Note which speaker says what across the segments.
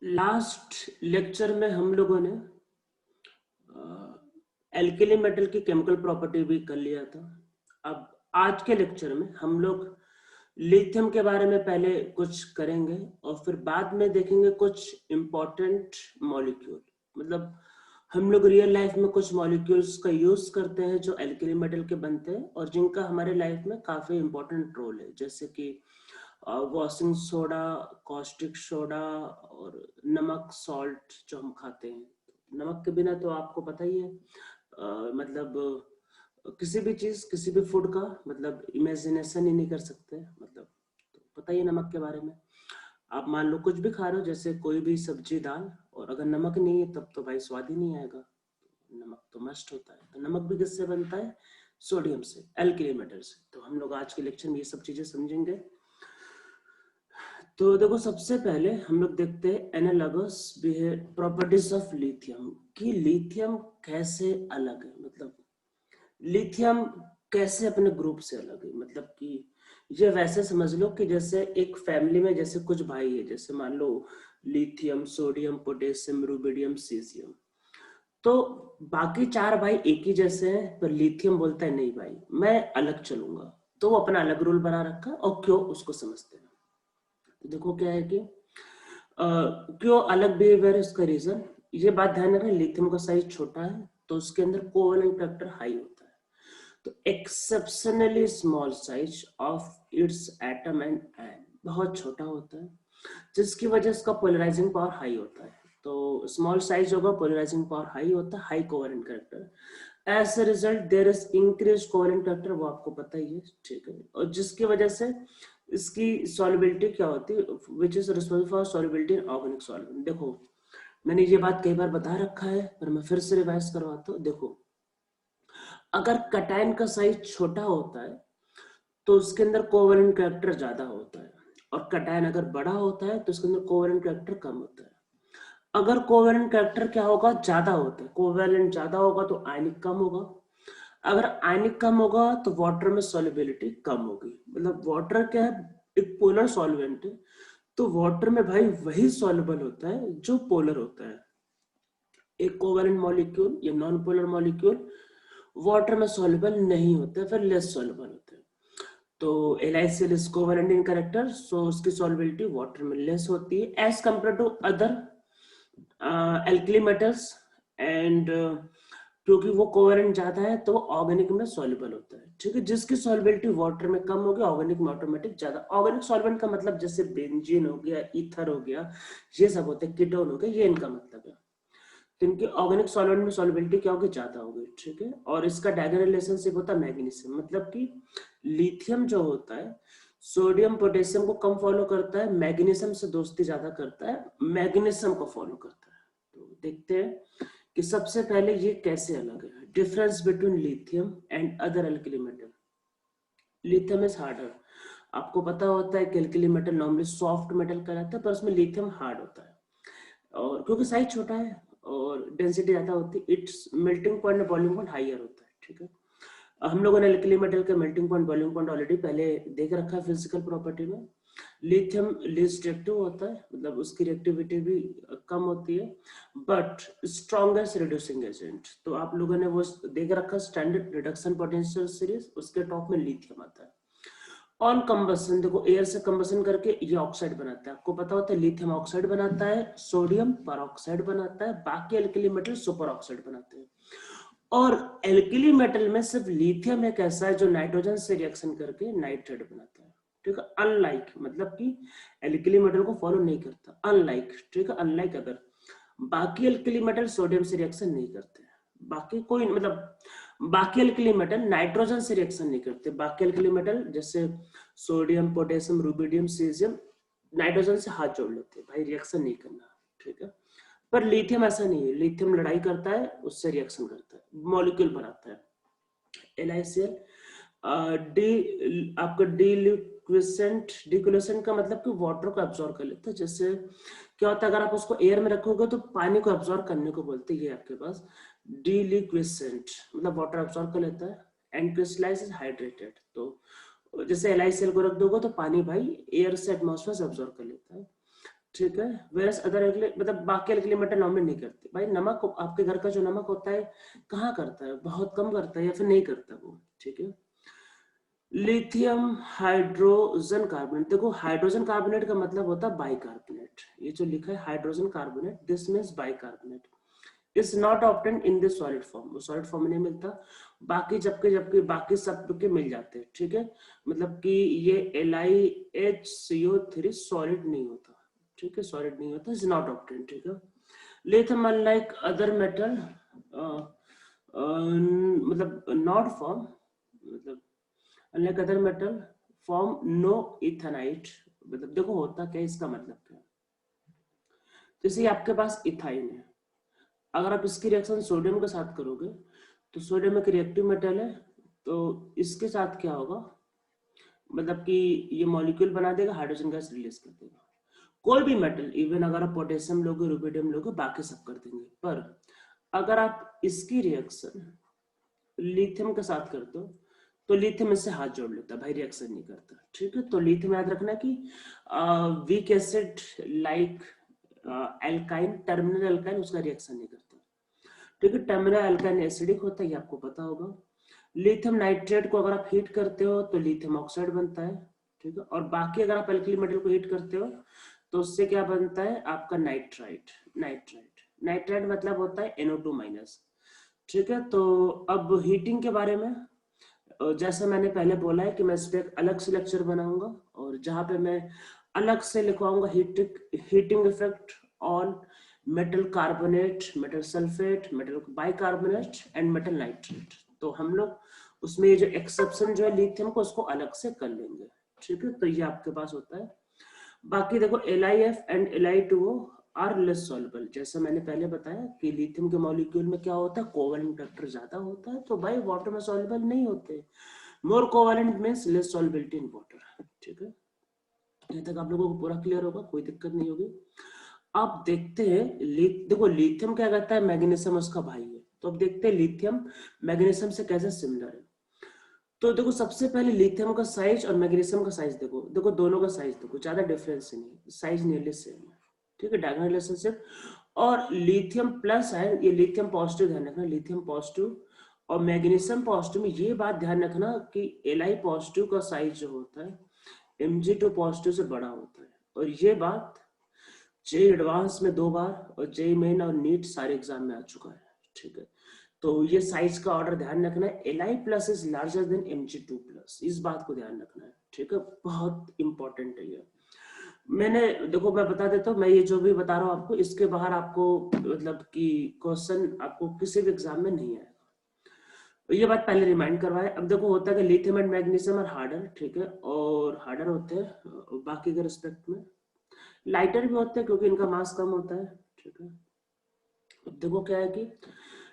Speaker 1: Last lecture में हम लोगों ने एल्केली मेटल की केमिकल प्रॉपर्टी भी कर लिया था। अब आज के लेक्चर में हम लोग लिथियम के बारे में पहले कुछ करेंगे और फिर बाद में देखेंगे कुछ इम्पोर्टेंट मॉलिक्यूल। मतलब हम लोग रियल लाइफ में कुछ मॉलिक्यूल्स का यूज करते हैं जो एल्केली मेटल के बनते हैं और जिनका हमारे लाइफ में काफी इम्पोर्टेंट रोल है, जैसे कि वॉशिंग सोडा, कॉस्टिक सोडा और नमक, सॉल्ट जो हम खाते हैं। नमक के बिना तो आपको पता ही है, मतलब किसी भी चीज, किसी भी फूड का मतलब इमेजिनेशन ही नहीं कर सकते। मतलब तो पता ही है नमक के बारे में। आप मान लो कुछ भी खा रहे हो, जैसे कोई भी सब्जी दाल, और अगर नमक नहीं है तब तो भाई स्वाद ही नहीं आएगा। नमक तो मस्ट होता है। तो नमक भी किससे बनता है? सोडियम से, एल्कली मेटल से। तो हम लोग आज के लेक्चर में ये सब चीजें समझेंगे। तो देखो, सबसे पहले हम लोग देखते हैं एनालॉगस प्रॉपर्टीज ऑफ लिथियम, कि लिथियम कैसे अलग है। मतलब लिथियम कैसे अपने ग्रुप से अलग है। मतलब कि ये वैसे समझ लो कि जैसे एक फैमिली में जैसे कुछ भाई है, जैसे मान लो lithium, sodium, potassium, rubidium, caesium. तो बाकी चार भाई एक ही जैसे हैं, पर लिथियम बोलता है नहीं भाई, मैं अलग चलूंगा। तो वो अपना अलग रूल बना रखा है, और क्यों उसको समझते हैं। तो देखो क्या है कि क्यों अलग बिहेवियर है, इसका रीजन ये बात ध्यान रखना, लिथियम का साइज छोटा है तो उसके अंदर कोवेलेंट फैक्टर हाई होता है। तो exceptionally small size of its atom and ion, बहुत छोटा होता है, जिसकी वजह से इसका पोलराइजिंग पावर हाई होता है। तो स्मॉल साइज होगा, पोलराइजिंग पावर हाई होता है, high covalent character. As a result there is increase covalent character, वो आपको पता ही है, ठीक है। और जिसकी वजह से इसकी सॉल्युबिलिटी क्या होती है, which is responsible for solubility in organic solvent. देखो, मैंने ये बात कई बार बता रखा है, पर मैं फिर से रिवाइज करवाता हूँ। देखो, अगर कटायन का साइज छोटा होता है तो उसके अंदर कोवेलेंट कैरेक्टर ज्यादा होता है, और कटायन अगर बड़ा होता है तो उसके अंदर कोवेलेंट कैरेक्टर कम होता है। अगर कोवेलेंट कैरेक्टर क्या होगा, ज्यादा होता है, कोवेलेंट ज्यादा होगा तो आयनिक कम होगा। अगर आयनिक कम होगा तो वाटर में सॉल्युबिलिटी कम होगी। मतलब वाटर क्या है, एक पोलर सॉल्वेंट है, तो वाटर में भाई वही सॉल्युबल होता है जो पोलर होता है। एक कोवेलेंट मॉलिक्यूल या नॉन पोलर मॉलिक्यूल वाटर में सॉल्युबल नहीं होता है, फिर लेस सॉल्युबल होता है। तो LiCl is covalent in character, so उसकी सॉल्युबिलिटी वाटर में लेस होती है as compare to other alkali metals. And क्योंकि वो कोवेलेंट ज्यादा है तो वो ऑर्गेनिक में सॉल्युबल होता है, ठीक है। जिसकी सॉल्युबिलिटी वाटर में कम होगी, ऑर्गेनिक में ऑटोमेटिक ज्यादा। ऑर्गेनिक सॉल्वेंट का मतलब जैसे बेंजीन हो गया, ईथर हो गया, ये सब होते हैं, कीटोन हो गया, ये इनका मतलब है। तो इनकी ऑर्गेनिक सॉल्वेंट में सॉल्युबिलिटी क्या होगी, ज्यादा होगी, ठीक है। और इसका डायगोनल रिलेशनशिप होता है मैग्नीशियम। मतलब कि लिथियम जो होता है सोडियम पोटेशियम को कम फॉलो करता है, मैग्नीशियम से दोस्ती ज्यादा करता है, मैग्नीशियम को फॉलो करता है। तो देखते हैं कि सबसे पहले ये कैसे अलग है, difference between lithium and other alkali metal. Lithium is harder. आपको पता होता है कि alkali metal normally soft metal कहलाता है, पर उसमें लिथियम हार्ड होता है। और क्योंकि साइज छोटा है और डेंसिटी ज्यादा होती है, it's melting point, boiling point higher होता है, ठीक है। हम लोगों ने एल्कली मेटल का melting point, boiling point already पहले देख रखा है फिजिकल प्रॉपर्टी में। लिथियम लीस्ट रिएक्टिव होता है, मतलब उसकी रिएक्टिविटी भी कम होती है, बट स्ट्रॉन्गेस्ट रिड्यूसिंग एजेंट। तो आप लोगों ने वो देख रखा स्टैंडर्ड रिडक्शन पोटेंशियल सीरीज, उसके टॉप में लिथियम आता है। ऑन कंबसन, देखो एयर से कंबसन करके ये ऑक्साइड बनाता है। आपको पता होता है लिथियम ऑक्साइड बनाता है, सोडियम पर ऑक्साइड बनाता है, बाकी एल्कली मेटल सुपर ऑक्साइड बनाते हैं। और एल्कली मेटल में सिर्फ लिथियम एक ऐसा है जो नाइट्रोजन से रिएक्शन करके नाइट्रेट बनाता है, ठीक है। अनलाइक, मतलब कि एल्कली मेटल को फॉलो नहीं करता, अनलाइक, ठीक है, अनलाइक अदर। बाकी एल्कली मेटल सोडियम से रिएक्शन नहीं करते, बाकी कोई मतलब बाकी एल्कली मेटल नाइट्रोजन से रिएक्शन नहीं करते। बाकी एल्कली मेटल जैसे sodium, potassium, rubidium, caesium nitrogen से हाथ जोड़ लेते हैं, भाई रिएक्शन नहीं करना, ठीक है। पर लिथियम ऐसा नहीं है, लिथियम लड़ाई करता है, उससे रिएक्शन करता है, मॉलिक्यूल बनाता है। LiCl डी, आपका डिक्वेसेंट का मतलब कि वाटर को एब्जॉर्ब कर लेता है। जैसे क्या होता है, अगर आप उसको एयर में रखोगे तो पानी को एब्जॉर्ब करने को बोलते हैं, ये आपके पास डिलिक्विसेंट, मतलब वाटर एब्जॉर्ब कर लेता है। And crystallise is hydrated. तो जैसे LiCl को रख दोगे तो पानी भाई एयर से एटमॉस्फेयर से एब्जॉर्ब कर लेता है। ठीक है। वेरस अदर मतलब बाकी अल्कली मेटल नॉमिनेट नहीं करते। भाई नमक, आपके घर का जो नमक होता है कहाँ करता है, बहुत कम करता है या फिर नहीं करता वो, ठीक है। लिथियम हाइड्रोजन कार्बोनेट, देखो हाइड्रोजन कार्बोनेट का मतलब होता है बाइकार्बोनेट। ये जो लिखा है hydrogen carbonate, this means bicarbonate is not obtained in the solid form, वो सॉलिड फॉर्म में नहीं मिलता। बाकी जबकि जबकि बाकी सब के मिल जाते हैं, ठीक है। मतलब कि ये LiHCO3 सॉलिड नहीं होता, ठीक है, सॉलिड नहीं होता, इज नॉट ऑब्टेन्ड, ठीक है। लिथियम अनलाइक अदर मेटल मतलब नॉट फॉर्म, मतलब unlike other metal form no ethynide. मतलब देखो होता क्या, इसका मतलब क्या, जैसे आपके पास इथाइन है, अगर आप इसकी रिएक्शन सोडियम के साथ करोगे तो सोडियम एक रिएक्टिव मेटल है, तो इसके साथ क्या होगा, मतलब कि ये मॉलिक्यूल बना देगा, हाइड्रोजन गैस रिलीज कर देगा। कोई भी मेटल, इवन अगर आप पोटेशियम लोगे, रुबिडियम लोगे, बाकी सब कर देंगे। पर अगर आप इसकी रिएक्शन लिथियम के साथ करते हो तो लिथियम इससे हाथ जोड़ लेता है, भाई रिएक्शन नहीं करता, ठीक है। तो लिथियम याद रखना कि weak acid like alkyne, terminal alkyne, उसका रिएक्शन नहीं करता, ठीक है। टर्मिनल एल्काइन एसिडिक होता है, ये आपको पता होगा। लिथियम नाइट्रेट को अगर आप हीट करते हो तो लिथियम ऑक्साइड बनता है, ठीक है। और बाकी अगर आप एल्कली मेटल को हीट करते हो तो उससे क्या बनता है आपका नाइट्राइट। नाइट्राइट नाइट्राइट मतलब होता है NO2 माइनस, ठीक है। तो अब हीटिंग के बारे में, जैसे मैंने पहले बोला है कि मैं इस पे एक अलग से लेक्चर बनाऊंगा, और जहां पे मैं अलग से लिखवाऊंगा heating effect on metal carbonate, metal sulphate, metal bicarbonate and metal nitrate. तो हम लोग उसमें ये जो एक्सेप्शन जो है लिथियम को, उसको अलग से कर लेंगे, ठीक है। तो ये आपके पास होता है। बाकी देखो LiF and Li2O are less soluble, जैसे मैंने पहले बताया कि लिथियम के मॉलिक्यूल में क्या होता है, कोवेलेंट फैक्टर ज्यादा होता है, तो भाई वाटर में सॉल्युबल नहीं होते। More covalent means less solubility in water, ठीक है। यहाँ तक आप लोगों को पूरा क्लियर होगा, कोई दिक्कत नहीं होगी। आप देखते हैं देखो लिथियम क्या कहता है, मैग्नीशियम उसका भाई है। तो अब देखते हैं लिथियम मैग्नीशियम से कैसे सिमिलर है। तो देखो सबसे पहले लिथियम का साइज और मैग्नीशियम का साइज देखो, देखो दोनों का साइज देखो, ज्यादा डिफरेंस नहीं, साइज नियरली सेम है, ठीक है, डायगोनल रिलेशनशिप। और लिथियम प्लस है, ये लिथियम पॉजिटिव, ध्यान रखना लिथियम पॉजिटिव और मैग्नीशियम पॉजिटिव में ये बात ध्यान रखना कि Li पॉजिटिव का साइज जो होता है Mg2 पॉजिटिव से बड़ा होता है। और ये बात जे एडवांस में 2 बार और जे मेन और नीट सारे एग्जाम में आ चुका है, ठीक है। तो ये साइज का ऑर्डर ध्यान रखना है, Li plus is larger than Mg2 plus, इस बात को ध्यान रखना है, ठीक है, बहुत इंपॉर्टेंट है ये। मैंने देखो मैं बता देता हूँ, मैं ये जो भी बता रहा हूँ आपको, इसके बाहर आपको मतलब कि क्वेश्चन आपको किसी भी एग्जाम में नहीं आएगा, तो ये बात पहले रिमाइंड करवाए। अब देखो होता है कि लिथियम एंड मैग्नीशियम और हार्डर, ठीक है, और हार्डर होते हैं बाकी के रिस्पेक्ट में, लाइटर भी होते हैं क्योंकि इनका मास कम होता है, ठीक है। अब देखो क्या है कि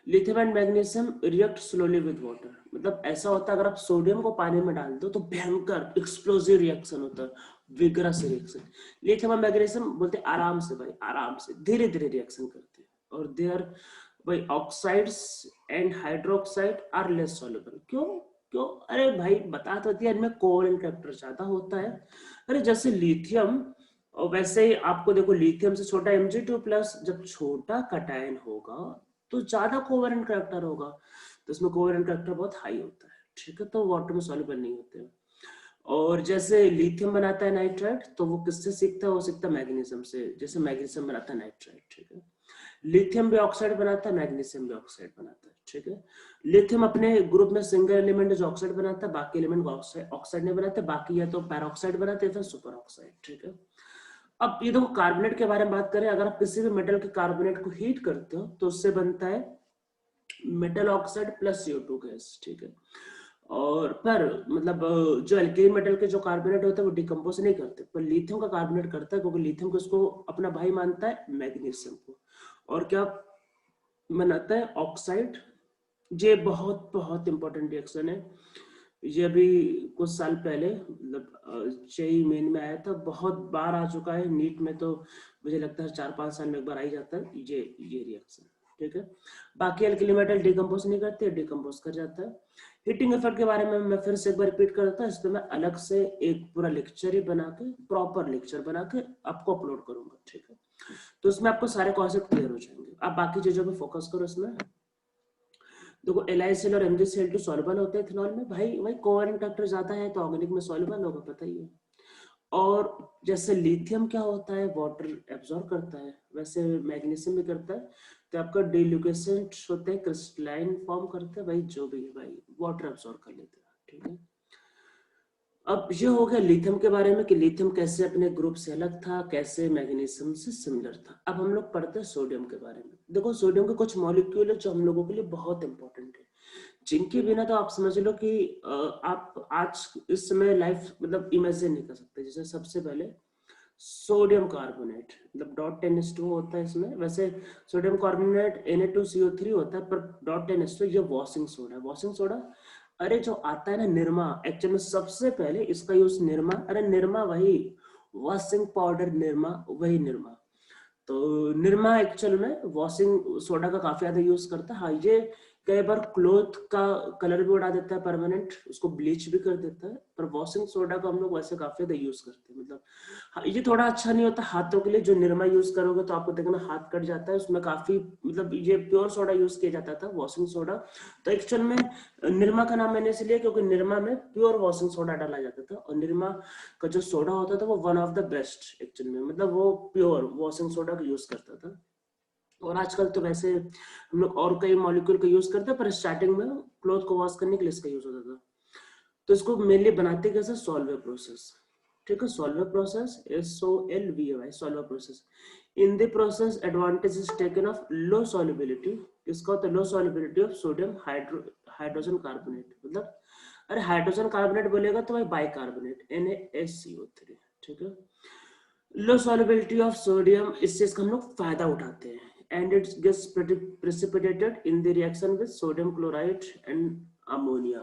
Speaker 1: lithium and magnesium react slowly with water, मतलब ऐसा होता है अगर आप सोडियम को पानी में डाल दो तो भयंकर एक्सप्लोसिव रिएक्शन होता है, विगरस रिएक्शन। लिथियम और मैग्नीशियम बोलते हैं आराम से, भाई आराम से धीरे धीरे रिएक्शन करते हैं। और देयर भाई oxides and hydroxide are less soluble, क्यों क्यों, अरे भाई बता तो दिया, इनमें कोवैलेंट फैक्टर ज्यादा होता है। अरे जैसे लिथियम, और वैसे ही आपको देखो लिथियम से छोटा Mg2 प्लस, जब छोटा कटायन होगा तो ज्यादा कोवेलेंट करैक्टर होगा, तो इसमें कोवेलेंट करैक्टर बहुत हाई होता है, ठीक है। तो वाटर में सॉल्युबल नहीं होते हैं। और जैसे लिथियम बनाता है नाइट्राइट, तो वो किससे सीखता है, वो सीखता है मैग्नीशियम से, जैसे मैग्नीशियम बनाता है नाइट्राइट, ठीक है। लिथियम भी ऑक्साइड बनाता है, मैग्नीशियम भी ऑक्साइड बनाता है, ठीक है। लिथियम अपने ग्रुप में सिंगल एलिमेंट जो ऑक्साइड बनाता है, बाकी एलिमेंट ऑक्साइड नहीं बनाते, बाकी या तो पैरोक्साइड बनाते हैं फिर सुपर ऑक्साइड, ठीक है। अब ये देखो कार्बोनेट के बारे में बात करें, अगर आप किसी भी मेटल के कार्बोनेट को हीट करते हो तो उससे बनता है metal oxide plus CO2 gas, ठीक है। और पर मतलब जो एल्किल मेटल के जो कार्बोनेट होते हैं वो डिकम्पोज नहीं करते, पर लिथियम का कार्बोनेट करता है, क्योंकि लिथियम को उसको अपना भाई मानता है मैग्नीशियम को, और क्या बनाता है ऑक्साइड। ये बहुत बहुत इंपॉर्टेंट रिएक्शन है, ये अभी कुछ साल पहले मतलब जेई मेन में आया था, बहुत बार आ चुका है नीट में, तो मुझे लगता है 4-5 साल में एक बार आ ही जाता है ये रिएक्शन, ठीक है। बाकी अल्किली मेटल डिकम्पोज नहीं करते, डिकम्पोज कर जाता है। हीटिंग इफेक्ट के बारे में मैं फिर से एक बार रिपीट कर देता हूँ, इस पर मैं अलग से एक पूरा लेक्चर ही बना के, प्रॉपर लेक्चर बना के आपको अपलोड करूंगा, ठीक है। तो उसमें आपको सारे कॉन्सेप्ट क्लियर हो जाएंगे। आप बाकी चीजों पे फोकस करो। इसमें देखो LiCl और MgCl2 सॉल्युबल होते हैं इथेनॉल में, भाई भाई कोवेलेंट फैक्टर ज्यादा है तो ऑर्गेनिक में सॉल्युबल होगा, पता ही है। और जैसे लिथियम क्या होता है, वाटर एब्जॉर्ब करता है, वैसे मैग्नीशियम भी करता है। तो आपका डिल्यूकेसेंट होते हैं, क्रिस्टलाइन फॉर्म करते हैं, भाई जो भी है भाई वाटर एब्जॉर्ब कर लेते हैं, ठीक है। अब ये हो गया लिथियम के बारे में कि लिथियम कैसे अपने ग्रुप से अलग था, कैसे मैग्नीशियम से सिमिलर था। अब हम लोग पढ़ते हैं सोडियम के बारे में। देखो सोडियम के कुछ मॉलिक्यूल है जो हम लोगों के लिए बहुत इंपॉर्टेंट है, जिनके बिना तो आप समझ लो कि आप आज इस समय लाइफ मतलब इमेजिन नहीं कर सकते। जैसे सबसे पहले सोडियम कार्बोनेट, मतलब .10 होता है इसमें। वैसे सोडियम कार्बोनेट Na2CO3 होता है, पर .10 ये वॉशिंग सोडा है। वॉशिंग सोडा अरे जो आता है ना निरमा, एक्चुअली में सबसे पहले इसका यूज निरमा, अरे निरमा वही वॉशिंग पाउडर, निरमा वही निरमा। तो निरमा एक्चुअल में वॉशिंग सोडा का काफी ज्यादा यूज करता है। हाँ, ये कई बार क्लोथ का कलर भी उड़ा देता है परमानेंट, उसको ब्लीच भी कर देता है, पर वॉशिंग सोडा को हम लोग वैसे काफी ज्यादा यूज करते हैं। मतलब हाँ, ये थोड़ा अच्छा नहीं होता हाथों के लिए। जो निरमा यूज करोगे तो आपको देखना हाथ कट जाता है, उसमें काफी मतलब ये प्योर सोडा यूज किया जाता था, वॉशिंग सोडा। तो एक्चुअल में निरमा का नाम मैंने इसलिए क्योंकि निरमा में प्योर वॉशिंग सोडा डाला जाता था, और निरमा का जो सोडा होता था वो one of the best actual में, मतलब वो प्योर वॉशिंग सोडा का यूज करता था। और आजकल तो वैसे हम लोग और कई मॉलिक्यूल का यूज करते हैं, पर स्टार्टिंग में क्लोथ को वॉश करने के लिए इसका यूज होता था। तो इसको मेनली बनाते कैसे, सॉल्वर प्रोसेस, ठीक है। Solvay process, SOLVAY, Solvay process. In the process advantage is taken of low solubility, इसका होता है low solubility of sodium hydrogen carbonate. मतलब अरे हाइड्रोजन कार्बोनेट बोलेगा तो भाई बाइकार्बोनेट NaSCO3, ठीक है। लो सॉल्युबिलिटी ऑफ सोडियम, इस चीज का हम लोग फायदा उठाते हैं, and it gets precipitated in the reaction with sodium chloride and ammonia.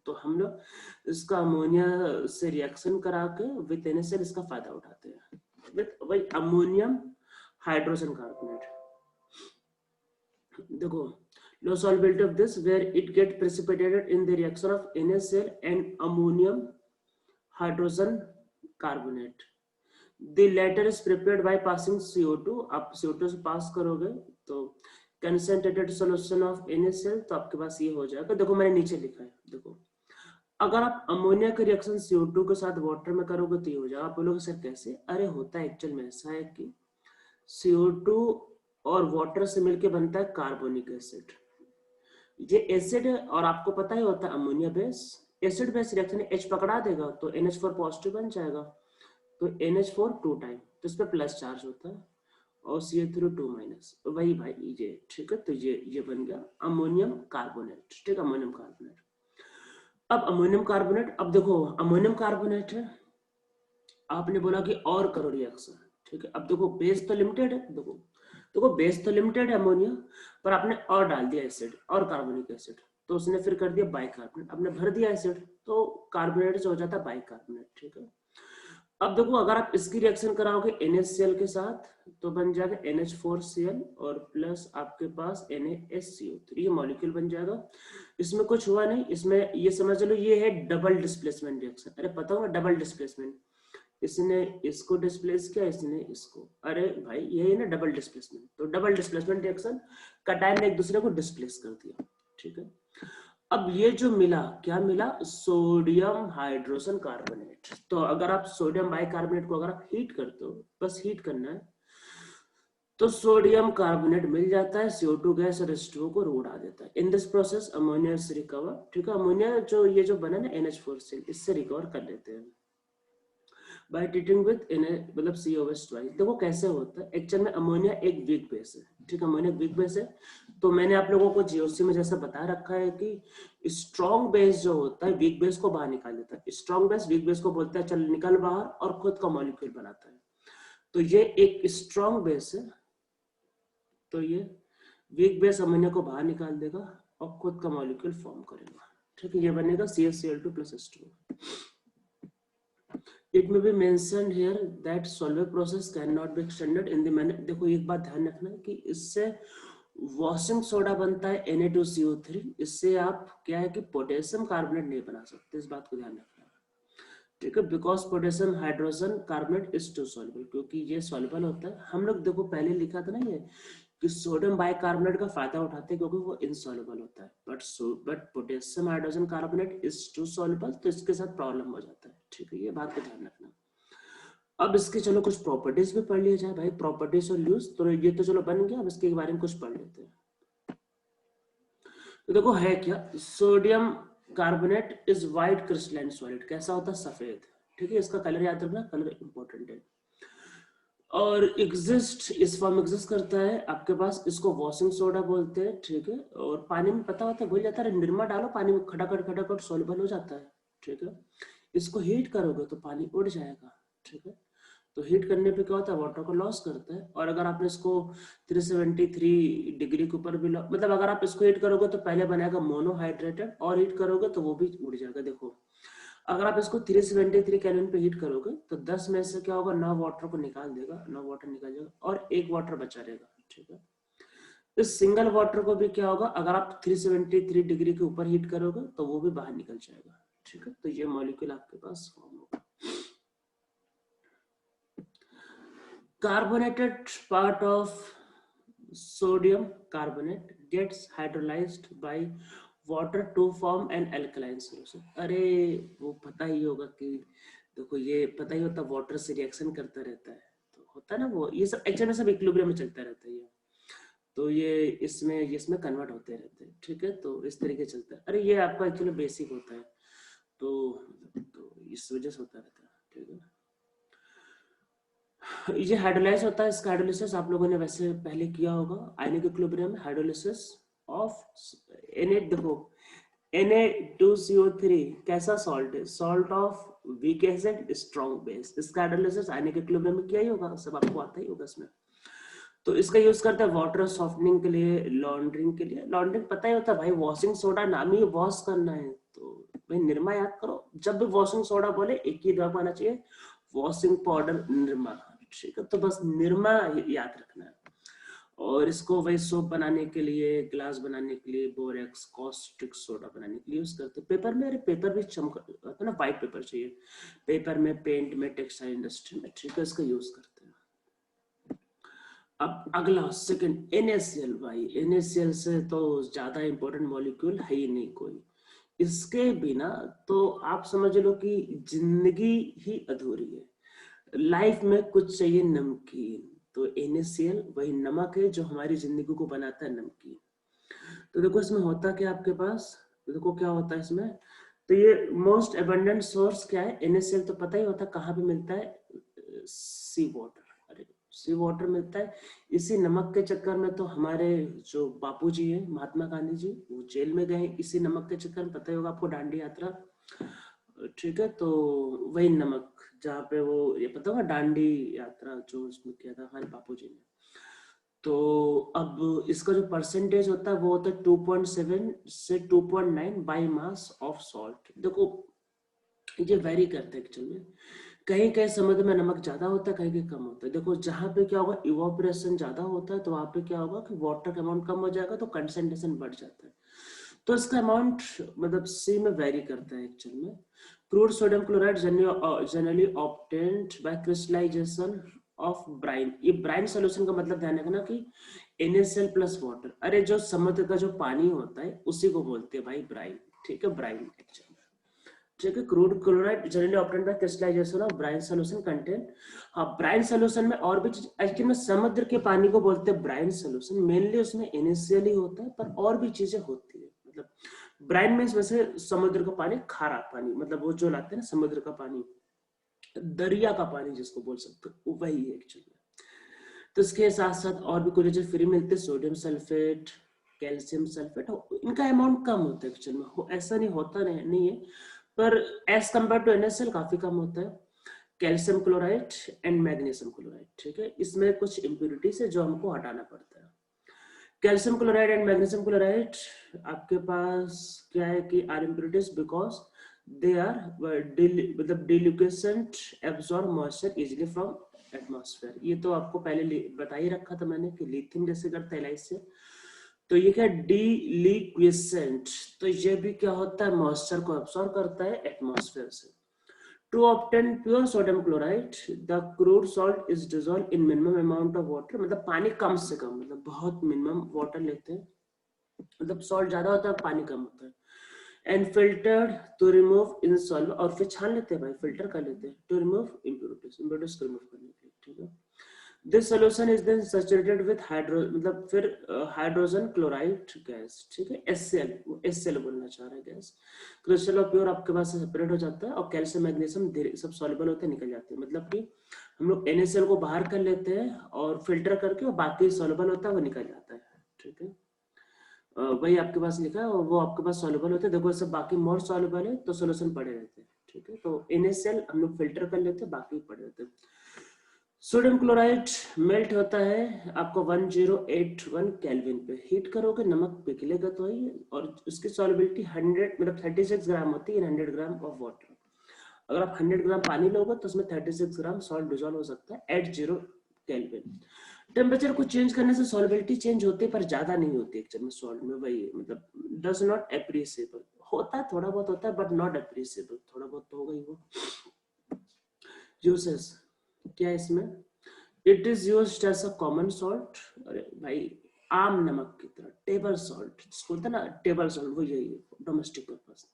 Speaker 1: तो हम लोग इसका अमोनिया से रिएक्शन करा के विद NaCl इसका फायदा उठाते हैं, विद वही अमोनियम हाइड्रोजन कार्बोनेट। देखो low solubility of this where it get precipitated in the reaction of NaCl and ammonium hydrogen carbonate. The latter is prepared by passing CO2, आप CO2 से पास करोगे तो concentrated solution of NaCl, तो आपके पास ये हो जाएगा। देखो मैंने नीचे लिखा है, देखो अगर आप अमोनिया का रिएक्शन CO2 के साथ वाटर में करोगे तो ये हो जाएगा। आप बोलोगे सर कैसे, अरे होता है एक्चुअल में ऐसा है कि CO2 और वाटर से मिलके बनता है कार्बोनिक एसिड। ये एसिड है और आपको पता ही होता है ammonia base, acid base reaction H पकड़ा देगा तो NH4 पॉजिटिव बन जाएगा, तो NH4 टू टाइम, तो इस पर प्लस चार्ज होता है, और CH3 2 माइनस, वही भाई ये, ठीक है। तो ये बन गया अमोनियम कार्बोनेट, ठीक है, अमोनियम कार्बोनेट। अब अमोनियम कार्बोनेट, अब देखो अमोनियम कार्बोनेट है, आपने बोला कि और करो रिएक्शन, ठीक है। अब देखो बेस तो लिमिटेड है, देखो देखो बेस तो लिमिटेड है अमोनिया, पर आपने और डाल दिया एसिड और कार्बोनिक एसिड, तो उसने फिर कर दिया बाइकार्बोनेट। आपने भर दिया एसिड तो कार्बोनेट से हो जाता है बाइकार्बोनेट, ठीक है। अब देखो अगर आप इसकी रिएक्शन कराओगे NaCl के साथ तो बन जाएगा NH4Cl और प्लस आपके पास NaSCO3, ये मॉलिक्यूल बन जाएगा। इसमें कुछ हुआ नहीं, इसमें ये समझ लो ये है डबल डिस्प्लेसमेंट रिएक्शन। अरे पता होगा डबल डिस्प्लेसमेंट, इसने इसको डिस्प्लेस किया, इसने इसको, अरे भाई यही है ना डबल डिस्प्लेसमेंट। तो डबल डिस्प्लेसमेंट रिएक्शन, कटायन ने एक दूसरे को डिस्प्लेस कर दिया, ठीक है। अब ये जो मिला, क्या मिला, सोडियम हाइड्रोजन कार्बोनेट। तो अगर आप सोडियम बाइकार्बोनेट को अगर आप हीट करते हो, बस हीट करना है, तो सोडियम कार्बोनेट मिल जाता है, CO2 गैस और H2O को उड़ा देता है। इन दिस प्रोसेस अमोनिया से रिकवर, ठीक है। अमोनिया जो ये जो बना ना NH4 से, इससे रिकवर कर लेते हैं बाय ट्रीटिंग विद मतलब COS ट्वाइस। देखो कैसे होता है, एक्चुअल में अमोनिया एक वीक बेस है, ठीक है। अमोनिया वीक बेस है, तो मैंने आप लोगों को GOC में जैसा बता रखा है कि स्ट्रॉन्ग बेस जो होता है वीक बेस को बाहर निकाल देता है। स्ट्रॉन्ग बेस वीक बेस को बोलता है चल निकल बाहर, और खुद का मॉलिक्यूल बनाता है। तो ये एक स्ट्रॉन्ग बेस है, तो ये वीक बेस अमोनिया को बाहर निकाल देगा और खुद का मॉलिक्यूल फॉर्म करेगा, ठीक है। ये बनेगा CaCl2 + H2O। It may be mentioned here that solver process cannot be extended in the manner, देखो एक बात ध्यान रखना कि इससे वॉशिंग सोडा बनता है Na2CO3। इससे आप क्या है कि पोटेशियम कार्बोनेट नहीं बना सकते, इस बात को ध्यान रखना। ठीक है, because potassium hydrogen carbonate is too soluble, क्योंकि ये सॉल्युबल होता है। हम लोग देखो पहले लिखा था ना ये कि सोडियम बाइकार्बोनेट का फायदा उठाते हैं क्योंकि वो इनसॉल्युबल होता है, but potassium hydrogen carbonate is too soluble, तो इसके साथ प्रॉब्लम हो जाता है। ठीक है, ये बात का ध्यान रखना। अब इसके चलो कुछ प्रॉपर्टीज भी पढ़ लिया जाए भाई, प्रॉपर्टीज और यूज। तो ये तो चलो बन गया, अब इसके बारे में कुछ पढ़ लेते हैं। तो देखो है क्या, sodium carbonate is white crystalline solid. कैसा होता है, सफेद। ठीक है, इसका कलर याद रखना, कलर इंपॉर्टेंट है। और एग्जिस्ट, इस फॉर्म एग्जिस्ट करता है आपके पास, इसको वॉशिंग सोडा बोलते हैं। ठीक है, और पानी में पता होता है घुल जाता है, निरमा डालो पानी में, खटाखट खटाखट सॉल्युबल हो जाता है। ठीक है, इसको हीट करोगे तो पानी उड़ जाएगा। ठीक है, तो हीट करने पे क्या होता है, वाटर को लॉस करता है। और अगर आपने इसको 373 डिग्री के ऊपर भी मतलब अगर आप इसको हीट करोगे तो पहले बनेगा मोनोहाइड्रेटेड, और हीट करोगे तो वो भी उड़ जाएगा। देखो अगर आप इसको 373 केल्विन पे हीट करोगे तो 10 में से क्या होगा, 9 वाटर को निकाल देगा, 9 वाटर निकाल जाएगा और 1 वाटर बचा रहेगा। ठीक है, इस सिंगल वाटर को भी क्या होगा, अगर आप 373 डिग्री के ऊपर हीट करोगे तो वो भी बाहर निकल जाएगा। ठीक है, तो ये मॉलिक्यूल आपके पास फॉर्म होगा। Carbonated part of sodium carbonate gets hydrolyzed by water to form an alkaline solution। अरे वो पता ही होगा कि देखो ये पता ही होता, वाटर से रिएक्शन करता रहता है, तो होता है ना वो, ये सब एक्चुअली में सब इक्विलिब्रियम में चलता रहता है ये। तो ये इसमें कन्वर्ट होते रहते हैं। ठीक है, तो इस तरीके चलता है। अरे ये आपका एक्चुअली बेसिक होता है, तो इस वजह से होता रहता है। ठीक है, ये हाइड्रोलाइज होता है। इसका हाइड्रोलिसिस आप लोगों ने वैसे पहले किया होगा, आयनिक इक्विलिब्रियम में हाइड्रोलिसिस ऑफ देखो Na2CO3 कैसा सॉल्ट है, salt of weak acid strong base. इसका हाइड्रोलिसिस आयनिक इक्विलिब्रियम में किया ही होगा, सब आपको आता ही होगा इसमें। तो इसका यूज करते हैं वाटर सॉफ्टनिंग के लिए, लॉन्ड्रिंग के लिए। लॉन्ड्रिंग पता ही होता है भाई, वॉशिंग सोडा नाम ही वॉश करना है, तो भाई निरमा याद करो। जब भी वॉशिंग सोडा बोले एक ही ड्रॉप आना चाहिए, वॉशिंग पाउडर निरमा। ठीक है, तो बस निरमा याद रखना है। और इसको वही सोप बनाने के लिए, ग्लास बनाने के लिए, बोरेक्स कॉस्टिक सोडा बनाने के लिए यूज करते हैं। पेपर में, अरे पेपर भी चमक ना, व्हाइट पेपर चाहिए पेपर में, पेंट में, टेक्सटाइल इंडस्ट्री में। ठीक है, इसका यूज करते हैं। अब अगला सेकंड NaCl। भाई NaCl से तो ज्यादा इंपॉर्टेंट मॉलिक्यूल है ही नहीं कोई, इसके बिना तो आप समझ लो कि जिंदगी ही अधूरी है। लाइफ में कुछ चाहिए नमकीन, तो NaCl वही नमक है जो हमारी जिंदगी को बनाता है नमकीन। तो देखो इसमें होता क्या आपके पास, देखो क्या होता है इसमें। तो ये मोस्ट एबंडेंट सोर्स क्या है, NaCl तो पता ही होता है कहाँ पे मिलता है, सी वाटर। अरे सी वाटर मिलता है। इसी नमक के चक्कर में तो हमारे जो बापूजी है महात्मा गांधी जी, वो जेल में गए इसी नमक के चक्कर में, पता ही होगा आपको, दांडी यात्रा। ठीक है, तो वही नमक जहाँ पे वो, ये पता होगा दांडी यात्रा जो उसमें किया था हमारे बापूजी ने। तो अब इसका जो परसेंटेज होता है वो होता है 2.7 से 2.9 बाई मास ऑफ सॉल्ट। देखो ये वेरी करता है एक्चुअली में, कहीं कहीं समुद्र में नमक ज्यादा होता है, कहीं कहीं कम होता है। देखो जहां पे क्या होगा, इवोपरेशन ज्यादा होता है, तो वहां पे क्या होगा कि वाटर का अमाउंट कम हो जाएगा, तो कंसंट्रेशन बढ़ जाता है। तो इसका अमाउंट मतलब सी में वेरी करता है एक्चुअल में। Crude sodium chloride generally obtained by crystallisation of brine. ये ब्राइन सोल्यूशन का मतलब ध्यान रखना कि NaCl प्लस वाटर। अरे जो समुद्र का जो पानी होता है उसी को बोलते हैं भाई ब्राइन। ठीक है, ब्राइन एक्चुअल। ठीक है, crude chloride generally obtained by crystallisation of brine solution content. हाँ, ब्राइन सॉल्यूशन में और भी चीज, एक्चुअली में समुद्र के पानी को बोलते हैं ब्राइन सॉल्यूशन, मेनली उसमें NaCl ही होता है, पर और भी चीजें होती है। मतलब ब्राइन में वैसे समुद्र का पानी, खारा पानी, मतलब वो जो लाते हैं ना समुद्र का पानी, दरिया का पानी जिसको बोल सकते हो, वही है एक्चुअली। तो इसके साथ साथ और भी कुछ चीजें फ्री मिलते हैं, सोडियम सल्फेट, कैल्शियम सल्फेट। इनका अमाउंट कम होता है एक्चुअल में, ऐसा नहीं होता नहीं है, पर एज कम्पेयर टू NaCl काफी कम होता है। Calcium chloride and magnesium chloride. ठीक है, इसमें कुछ इम्प्यूरिटीज है जो हमको हटाना पड़ता है। Calcium chloride and magnesium chloride आपके पास क्या है कि are impurities because they are मतलब deliquescent, absorb moisture easily from atmosphere. ये तो आपको पहले बता ही रखा था मैंने कि लिथियम जैसे करता है एलाइज से, तो ये क्या डीलिक्विसेंट, तो ये भी क्या होता है, मॉइस्चर को एब्सॉर्ब करता है एटमॉस्फेयर से। To obtain pure sodium chloride the crude salt is dissolve in minimum amount of water, मतलब पानी कम से कम, मतलब बहुत मिनिमम वाटर लेते हैं, मतलब सॉल्ट ज्यादा होता है पानी कम होता है, एंड फिल्टर्ड टू रिमूव इनसॉल्व, और फिर छान लेते हैं भाई, फिल्टर कर लेते हैं टू रिमूव इम्प्योरिटीज, इम्प्योरिटीज को रिमूव करने के लिए, ठीक है। This solution is then saturated with hydro, मतलब फिर हाइड्रोजन क्लोराइड गैस, ठीक है, एचसीएल, एचसीएल बोलना चाह रहा है गैस। क्रिस्टल ऑफ प्योर आपके पास सेपरेट हो जाता है, और कैल्शियम मैग्नीशियम सब सॉल्युबल होते निकल जाते हैं, मतलब कि हम लोग NaCl को बाहर कर लेते हैं और फिल्टर करके, और बाकी सॉल्युबल होता है वो निकल जाता है, ठीक है। वही आपके पास लिखा है, और वो आपके पास सॉल्युबल होते हैं, देखो सब बाकी मोर सॉल्युबल है तो सोल्यूशन पड़े रहते हैं, ठीक है। तो NaCl हम लोग फिल्टर कर लेते हैं, बाकी पड़े रहते हैं। सोडियम क्लोराइड मेल्ट होता है आपको 1081 केल्विन पे, हीट करोगे नमक पिघलेगा तो ही, और उसकी सॉल्युबिलिटी 100 मतलब 36 ग्राम होती है 100 ग्राम ऑफ वाटर। अगर आप 100 ग्राम पानी लोगे तो उसमें 36 ग्राम सॉल्ट डिजोल्व हो सकता है एट 0 केल्विन। टेम्परेचर को चेंज करने से सॉल्युबिलिटी चेंज होती है, पर ज्यादा नहीं होती एक्चुअली में सॉल्ट में, वही मतलब डज नॉट एप्रिसिएबल होता है, थोड़ा बहुत होता है बट नॉट एप्रिसिएबल, थोड़ा बहुत तो होगा ही वो। यूसेस क्या है इसमें, it is used as a common salt, अरे भाई आम नमक की तरह, टेबल सॉल्ट जिसको बोलते हैं ना, टेबल सॉल्ट वो यही है डोमेस्टिक पर्पस।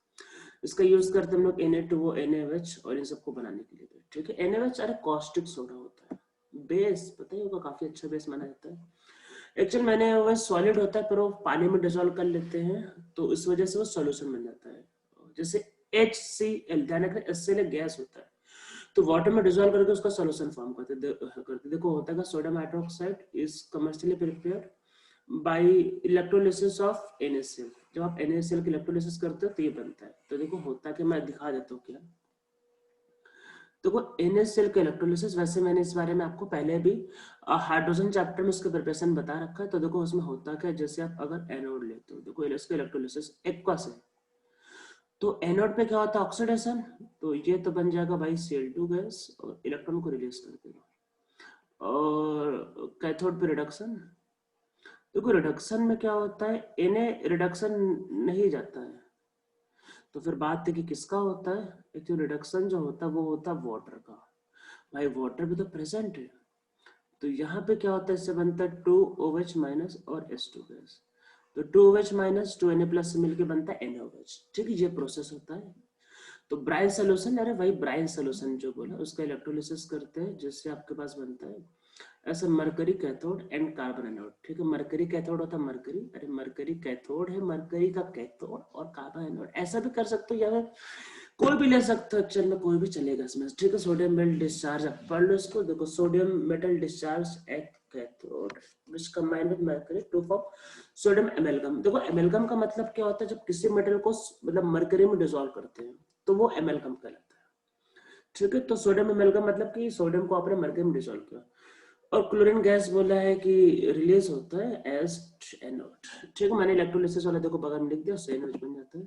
Speaker 1: इसका यूज करते हैं हम लोग Na2O NaOH और इन सबको बनाने के लिए, ठीक है। NaOH अरे कॉस्टिक सोडा होता है, बेस पता ही होगा, काफी अच्छा बेस माना जाता है। एक्चुअल मैंने वो सॉलिड होता है, पर वो पानी में डिसॉल्व कर लेते हैं, तो इस वजह से वो सॉल्यूशन बन जाता है। जैसे HCl, ध्यान रखना HCl गैस होता है, तो वाटर में डिसॉल्व करके उसका सॉल्यूशन फॉर्म करते देखो होता है sodium hydroxide is commercially prepared by electrolysis of NaCl। जब आप NaCl की इलेक्ट्रोलिसिस करते हो तो ये बनता है, तो देखो होता है कि मैं दिखा देता हूँ क्या। देखो NaCl का इलेक्ट्रोलिसिस, वैसे मैंने इस बारे में आपको पहले भी हाइड्रोजन चैप्टर में उसका प्रिपरेशन बता रखा है, तो देखो उसमें होता क्या, जैसे आप अगर एनोड लेते हो, देखो इसका इलेक्ट्रोलिसिस एक्वा से, तो एनोड पे क्या होता है ऑक्सीडेशन, तो ये तो बन जाएगा भाई Cl2 गैस और इलेक्ट्रॉन को रिलीज कर देगा। और कैथोड पे रिडक्शन, देखो रिडक्शन में क्या होता है, Na रिडक्शन नहीं जाता है, तो फिर बात है कि किसका होता है, एक जो रिडक्शन जो होता है वो होता है वाटर का, भाई वाटर भी तो प्रेजेंट है, तो यहाँ पे क्या होता है, इससे बनता है 2OH माइनस और H2 गैस, तो 2OH माइनस 2Na प्लस से मिलकर बनता है NaOH, ठीक है, ये प्रोसेस होता है। तो ब्राइन सोल्यूशन, अरे भाई ब्राइन सोल्यूशन जो बोला उसका इलेक्ट्रोलिसिस करते हैं, जिससे आपके पास बनता है ऐसा mercury cathode and carbon anode, ठीक है। मरकरी कैथोड होता है मरकरी, अरे मरकरी कैथोड है, मरकरी का कैथोड, और कार्बन एनोड ऐसा भी कर सकते हो, या फिर कोई भी ले सकते हो, एक्चुअल में कोई भी चलेगा इसमें, ठीक है। सोडियम मेटल डिस्चार्ज पढ़ लो इसको, देखो sodium metal discharge at cathode which combined with mercury to form sodium एमेलगम। देखो एमेलगम का मतलब क्या होता है, जब किसी मेटल को मतलब मरकरी में डिसॉल्व करते हैं तो वो एमेलगम कहलाता है, ठीक है। तो सोडियम एमेलगम मतलब कि सोडियम को आपने मरकरी में डिसॉल्व किया, और क्लोरीन गैस बोला है कि रिलीज होता है एज एनोड, ठीक है। मैंने इलेक्ट्रोलिसिस वाला देखो बगल में लिख दिया, उससे एनोड बन जाता है।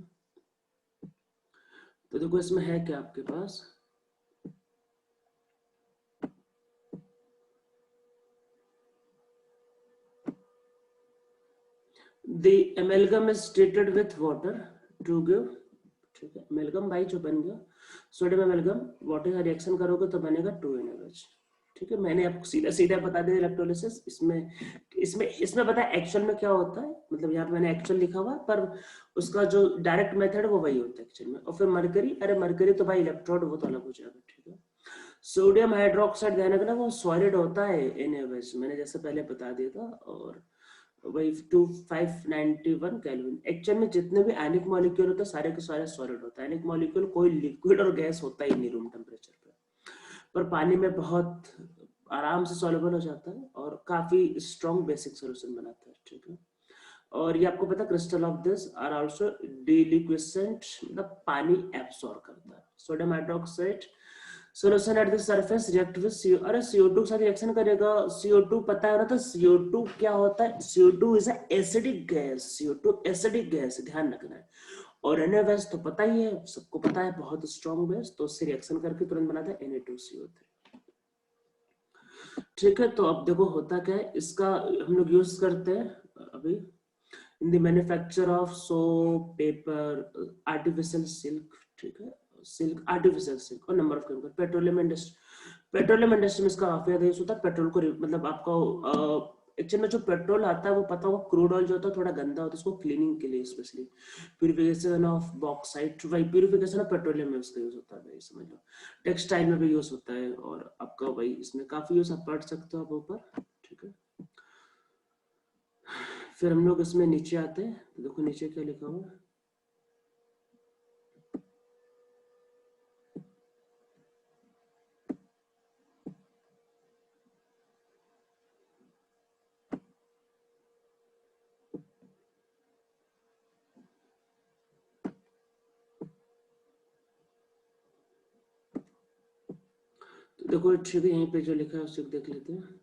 Speaker 1: तो देखो इसमें है क्या आपके पास, the amalgam is treated with water to give, ठीक है। amalgam भाई जो बन गया सोडियम एमेलगम, वाटर का रिएक्शन करोगे तो बनेगा 2NaOH, ठीक है। मैंने आपको सीधा सीधा बता दिया इलेक्ट्रोलिसिस, इसमें इसमें इसमें पता है एक्चुअल में क्या होता है, मतलब यहाँ पे मैंने एक्चुअल लिखा हुआ, पर उसका जो डायरेक्ट मेथड है वो वही होता है एक्चुअल में। और फिर मरकरी, अरे मरकरी तो भाई इलेक्ट्रोड वो तो अलग हो जाएगा, ठीक है। सोडियम हाइड्रोक्साइड ध्यान रखना वो सॉलिड होता है NaOH, मैंने जैसे पहले बता दिया था, और वही 2591 केल्विन। एक्चुअल में जितने भी आयनिक मॉलिक्यूल होते हैं सारे के सारे सॉलिड होता है, आयनिक मॉलिक्यूल कोई लिक्विड और गैस होता ही नहीं रूम टेम्परेचर पे, पर पानी में बहुत आराम से सॉल्युबल हो जाता है और काफी स्ट्रॉन्ग बेसिक सोल्यूशन बनाता है, ठीक है। और ये आपको पता है crystal of this are also deliquescent, मतलब पानी एब्सॉर्ब करता है। Sodium hydroxide solution at the surface react with CO, अरे CO2 के साथ रिएक्शन करेगा, CO2 पता है ना, तो CO2 क्या होता है, CO2 is a acidic gas, CO2 acidic gas, ध्यान रखना है। और NaOH तो पता ही है, सबको पता है बहुत स्ट्रॉन्ग बेस, तो उससे रिएक्शन करके तुरंत बनाता है Na2CO3, ठीक है। तो अब देखो होता क्या है, इसका हम लोग यूज करते हैं अभी in the manufacture of soap, paper, artificial silk, ठीक है, सिल्क, आर्टिफिशियल सिल्क और number of chemical. Petroleum industry में इसका काफी ज्यादा यूज होता है। पेट्रोल को मतलब आपको एक्चुअल में जो पेट्रोल आता है वो पता होगा, क्रूड ऑयल जो होता है थोड़ा गंदा होता है, उसको क्लीनिंग के लिए स्पेशली प्यूरिफिकेशन ऑफ बॉक्साइट, वही प्यूरिफिकेशन ऑफ पेट्रोलियम में उसका यूज होता है भाई, समझ लो। टेक्सटाइल में भी यूज होता है और आपका भाई इसमें काफी यूज आप पढ़ सकते हो आप ऊपर, ठीक है। फिर हम लोग इसमें नीचे आते हैं, तो देखो नीचे क्या लिखा हुआ है। तो देखो ठीक है, यहीं पे जो लिखा है उससे देख लेते हैं।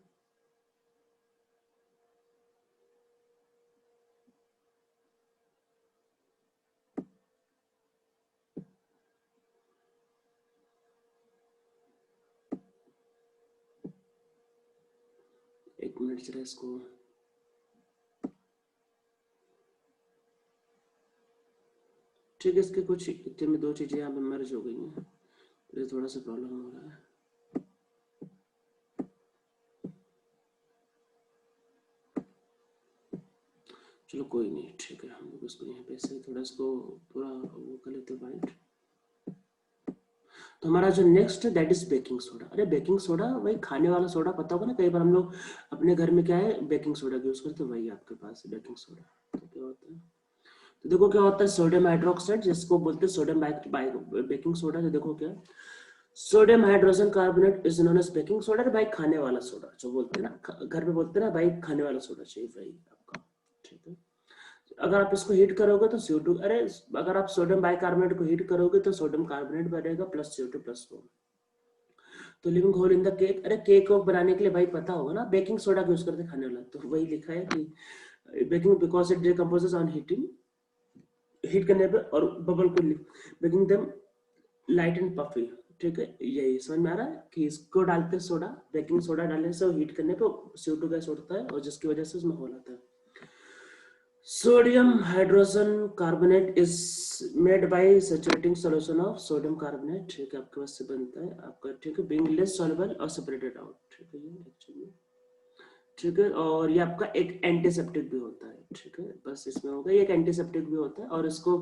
Speaker 1: एक मिनट जरा इसको, ठीक है, इसके कुछ इतने में दो चीजें यहाँ पे मर्ज हो गई हैं, तो थोड़ा सा प्रॉब्लम हो रहा है। चलो कोई नहीं, ठीक है, हम लोग इसको यहाँ पे से थोड़ा इसको पूरा वो कर लेते हैं वाइट। तो हमारा जो नेक्स्ट है दैट इज बेकिंग सोडा। अरे बेकिंग सोडा वही खाने वाला सोडा, पता होगा ना, कई बार हम लोग अपने घर में क्या है बेकिंग सोडा यूज करते हैं, वही आपके पास है बेकिंग सोडा। तो क्या होता है, तो देखो क्या होता है, सोडियम हाइड्रोक्साइड जिसको बोलते हैं सोडियम बेकिंग सोडा। तो देखो क्या, sodium hydrogen carbonate is known as baking soda. भाई खाने वाला सोडा जो बोलते हैं ना, घर में बोलते हैं ना भाई खाने वाला सोडा चाहिए भाई आपका, ठीक है। अगर आप इसको हीट करोगे तो CO2, अरे अगर आप सोडियम बाइकार्बोनेट को हीट करोगे तो सोडियम कार्बोनेट बनेगा प्लस CO2 प्लस 4। तो living hole in the cake, अरे केक को बनाने के लिए भाई पता होगा ना बेकिंग सोडा का यूज करते हैं खाने वाला, तो वही लिखा है कि baking because it decomposes on heating, heat करने पे और बबल को making them light and puffy, ठीक है। यही समझ में आ रहा है कि इसको डालते हैं सोडा, बेकिंग सोडा डालने से हीट करने पे CO2 गैस उड़ता है और जिसकी वजह से उसमें होल आता है। Sodium hydrogen carbonate is made by saturating solution of sodium carbonate, ठीक है, आपके पास से बनता है आपका, ठीक है, बीइंग लेस सॉल्युबल और सेपरेटेड आउट, ठीक है, ये एक्चुअली, ठीक है। और ये आपका एक एंटीसेप्टिक भी होता है, ठीक है, बस इसमें होगा ये एक एंटीसेप्टिक भी होता है और इसको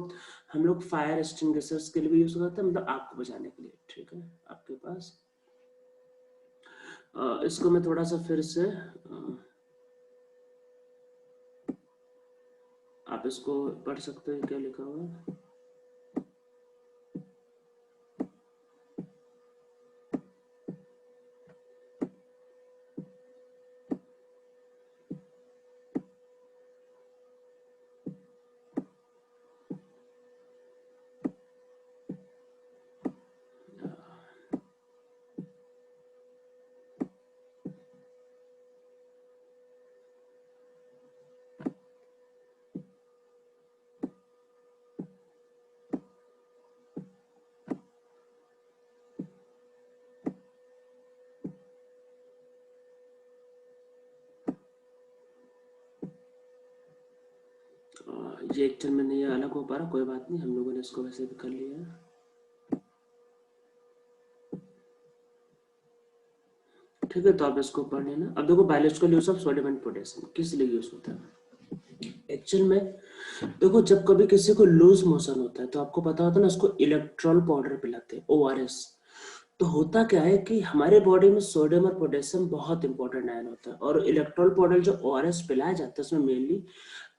Speaker 1: हम लोग फायर एक्सटिंग्विशर्स के लिए भी यूज करते हैं, मतलब आग को बुझाने के लिए, ठीक है, आपके पास। इसको मैं थोड़ा सा फिर से आप इसको पढ़ सकते हैं क्या लिखा हुआ है। ये एक्चुअल में नहीं अलग हो पा रहा, कोई बात नहीं, हम लोगों ने इसको वैसे भी कर लिया है, ठीक है। तो आप इसको पढ़ लेना। अब देखो biological use of sodium and potassium किस लिए यूज होता है एक्चुअल में। देखो जब कभी किसी को लूज मोशन होता है तो आपको पता होता है ना, उसको इलेक्ट्रॉल पाउडर पिलाते हैं, ORS। तो होता क्या है कि हमारे बॉडी में सोडियम और पोटेशियम बहुत इंपॉर्टेंट आयन होता है, और इलेक्ट्रॉल पाउडर जो ORS पिलाया जाता है उसमें mainly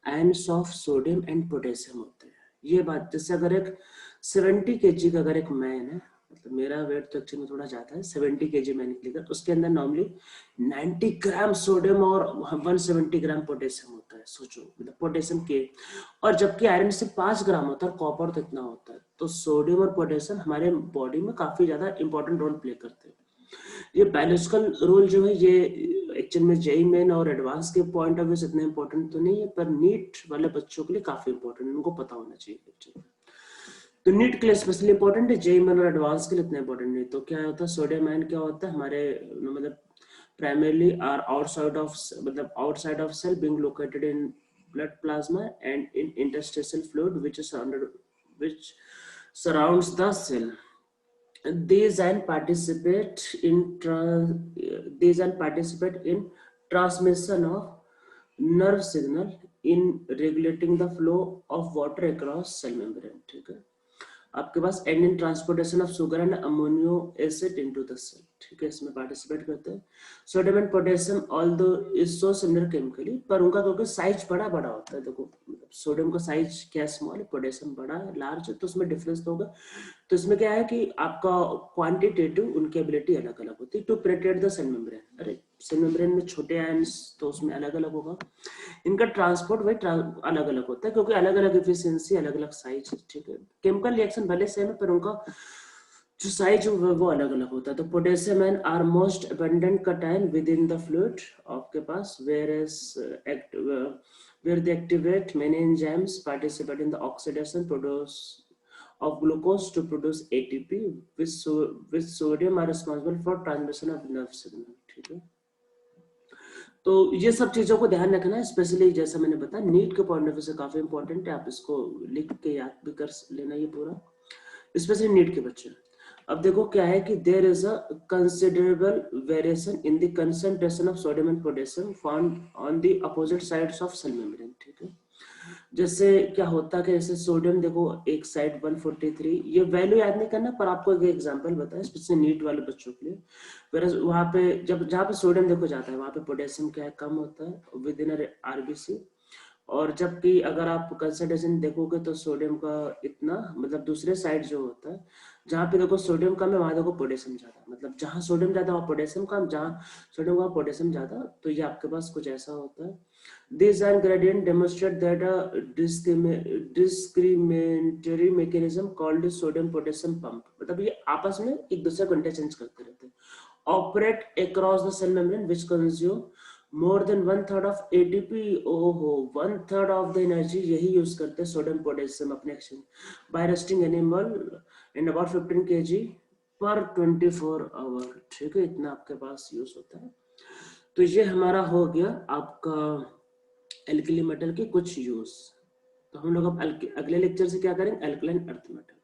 Speaker 1: ions of sodium and potassium होते हैं। ये बात, जैसे अगर एक 70 kg का अगर एक मैन है, मतलब मेरा वेट तो एक्चुअली में थोड़ा ज्यादा है, 70 kg मैन निकलेगा, उसके अंदर नॉर्मली 90 ग्राम सोडियम और 170 ग्राम पोटेशियम होता है, सोचो, मतलब पोटेशियम के। और जबकि आयरन से 5 ग्राम होता है और कॉपर तो इतना होता है। तो सोडियम और पोटेशियम हमारे बॉडी में काफी ज्यादा इंपॉर्टेंट रोल प्ले करते हैं। ये बायोलॉजिकल रोल जो है ये एक्चुअल में जेई मेन और एडवांस के पॉइंट ऑफ व्यू से इतना इंपॉर्टेंट तो नहीं है, पर नीट वाले बच्चों के लिए काफी इंपॉर्टेंट, उनको पता होना चाहिए एक्चुअली। तो नीट के लिए स्पेशली इंपॉर्टेंट है, जेई मेन और एडवांस के लिए इतना इंपॉर्टेंट नहीं। तो क्या होता है, सोडियम आयन क्या होता है हमारे, मतलब प्राइमरली आर आउटसाइड ऑफ, मतलब outside of cell being located in blood plasma and in interstitial fluid which surrounds the cell. These and participate in transmission of nerve signal in regulating the flow of water across cell membrane. ठीक है, आपके पास and in transportation of sugar and amino acid into the cell, ठीक है, इसमें participate करते हैं। Sodium and potassium although is so similar chemically, पर उनका क्योंकि साइज बड़ा बड़ा होता है, देखो सोडियम का साइज क्या स्मॉल है, पोटेशियम बड़ा है, लार्ज है, तो उसमें डिफरेंस तो होगा। तो इसमें क्या है कि आपका क्वांटिटेटिव उनकी एबिलिटी अलग अलग होती है to penetrate the cell membrane. अरे सेल मेम्ब्रेन में छोटे आयंस तो उसमें अलग अलग होगा, इनका ट्रांसपोर्ट वही अलग अलग होता है क्योंकि अलग अलग एफिशिएंसी, अलग अलग साइज, ठीक है। केमिकल रिएक्शन भले सेम है पर उनका जो साइज वो अलग अलग होता है। तो potassium and are most abundant cation with in the fluid आपके पास, where they activate many enzymes, participate in the oxidation produce of glucose to produce ATP, with sodium are responsible for transmission of nerve signal, ठीक है। तो ये सब चीजों को ध्यान रखना है, स्पेशली जैसा मैंने बताया नीट के पॉइंट ऑफ व्यू से काफी इंपॉर्टेंट है, आप इसको लिख के याद भी कर लेना ये पूरा, स्पेशली नीट के बच्चे। अब देखो क्या है कि there is a considerable variation in the concentration of sodium and potassium found on the opposite sides of cell membrane, ठीक है। जैसे क्या होता है कि जैसे सोडियम देखो एक साइड 143, ये वैल्यू याद नहीं करना पर आपको एक एग्जांपल बताया स्पेशली नीट वाले बच्चों के लिए। वेयर वहां पे जब जहाँ पे सोडियम देखो जाता है वहां पे पोटेशियम क्या है, कम होता है विद इन आरबीसी, और जबकि अगर आप कंसंट्रेशन देखोगे तो सोडियम का इतना, मतलब दूसरे साइड जो होता है जहाँ पे देखो सोडियम कम है वहां देखो पोटेशियम ज्यादा, मतलब जहाँ सोडियम ज्यादा वहाँ पोटेशियम कम, जहाँ सोडियम वहाँ पोटेशियम ज्यादा, तो ये आपके पास कुछ ऐसा होता है। These and gradient demonstrate that a discriminatory mechanism called sodium potassium pump, मतलब ये आपस में एक दूसरे को इंटरचेंज करते रहते हैं, operate across the cell membrane which consume more than 1/3 of ATP। ओहो 1/3 of the energy यही यूज करते हैं सोडियम पोटेशियम अपने action by resting animal in about 15 kg per 24 hour, ठीक है, इतना आपके पास यूज होता है। तो ये हमारा हो गया आपका एल्कली मेटल के कुछ यूज। तो हम लोग अब अगले लेक्चर से क्या करेंगे, एल्कलाइन अर्थ मेटल।